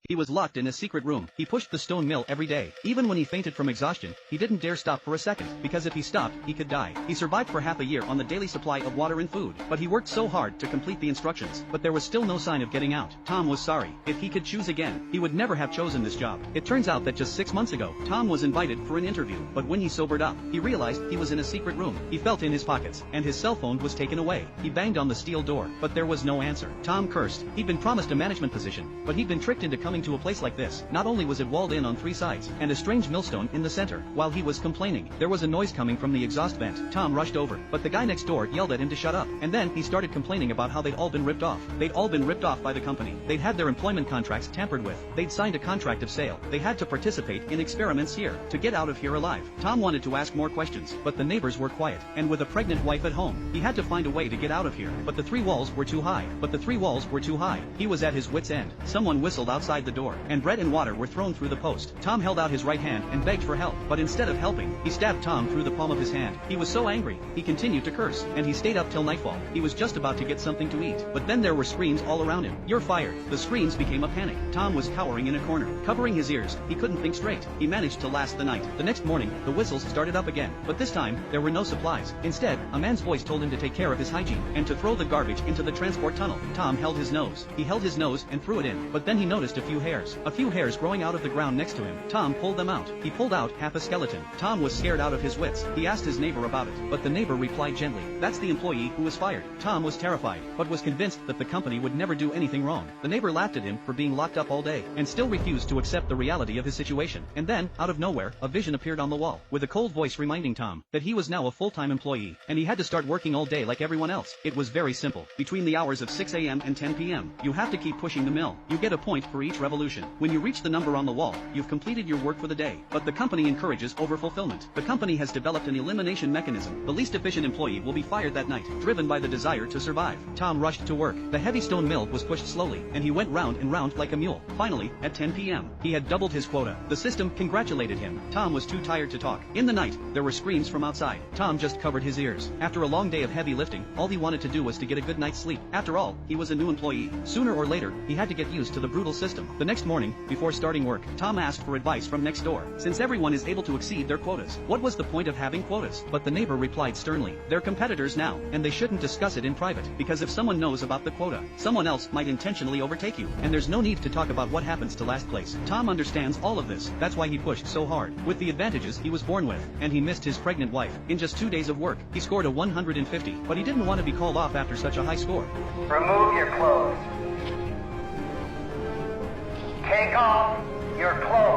He was locked in a secret room. He pushed the stone mill every day. Even when he fainted from exhaustion, he didn't dare stop for a second, because if he stopped, he could die. He survived for half a year on the daily supply of water and food, but he worked so hard to complete the instructions, but there was still no sign of getting out. Tom was sorry. If he could choose again, he would never have chosen this job. It turns out that just 6 months ago, Tom was invited for an interview, but when he sobered up, he realized he was in a secret room. He felt in his pockets, and his cell phone was taken away. He banged on the steel door, but there was no answer. Tom cursed. He'd been promised a management position, but he'd been tricked into coming to a place like this. Not only was it walled in on 3 sides, and a strange millstone in the center. While he was complaining, there was a noise coming from the exhaust vent. Tom rushed over, but the guy next door yelled at him to shut up, and then he started complaining about how they'd all been ripped off. They'd all been ripped off by the company. They'd had their employment contracts tampered with. They'd signed a contract of sale. They had to participate in experiments here to get out of here alive. Tom wanted to ask more questions, but the neighbors were quiet, and with a pregnant wife at home, he had to find a way to get out of here. But the 3 walls were too high. He was at his wit's end. Someone whistled outside the door, and bread and water were thrown through the post. Tom held out his right hand and begged for help, but instead of helping, he stabbed Tom through the palm of his hand. He was so angry, he continued to curse, and he stayed up till nightfall. He was just about to get something to eat, but then there were screams all around him. "You're fired." The screams became a panic. Tom was cowering in a corner, covering his ears. He couldn't think straight. He managed to last the night. The next morning, the whistles started up again, but this time, there were no supplies. Instead, a man's voice told him to take care of his hygiene, and to throw the garbage into the transport tunnel. Tom held his nose. He held his nose and threw it in, but then he noticed a few hairs growing out of the ground next to him. Tom pulled them out. He pulled out half a skeleton. Tom was scared out of his wits. He asked his neighbor about it, but the neighbor replied gently, "That's the employee who was fired." Tom was terrified, but was convinced that the company would never do anything wrong. The neighbor laughed at him for being locked up all day, and still refused to accept the reality of his situation. And then, out of nowhere, a vision appeared on the wall, with a cold voice reminding Tom that he was now a full-time employee, and he had to start working all day like everyone else. It was very simple. Between the hours of 6 a.m. and 10 p.m., you have to keep pushing the mill. You get a point for each revolution. When you reach the number on the wall, you've completed your work for the day. But the company encourages overfulfillment. The company has developed an elimination mechanism. The least efficient employee will be fired that night, driven by the desire to survive. Tom rushed to work. The heavy stone mill was pushed slowly, and he went round and round like a mule. Finally, at 10 p.m., he had doubled his quota. The system congratulated him. Tom was too tired to talk. In the night, there were screams from outside. Tom just covered his ears. After a long day of heavy lifting, all he wanted to do was to get a good night's sleep. After all, he was a new employee. Sooner or later, he had to get used to the brutal system. The next morning, before starting work, Tom asked for advice from next door. Since everyone is able to exceed their quotas, what was the point of having quotas? But the neighbor replied sternly, "They're competitors now, and they shouldn't discuss it in private, because if someone knows about the quota, someone else might intentionally overtake you, and there's no need to talk about what happens to last place." Tom understands all of this. That's why he pushed so hard. With the advantages he was born with, and he missed his pregnant wife. In just 2 days of work, he scored a 150, but he didn't want to be called off after such a high score. Remove your clothes. Take off your clothes.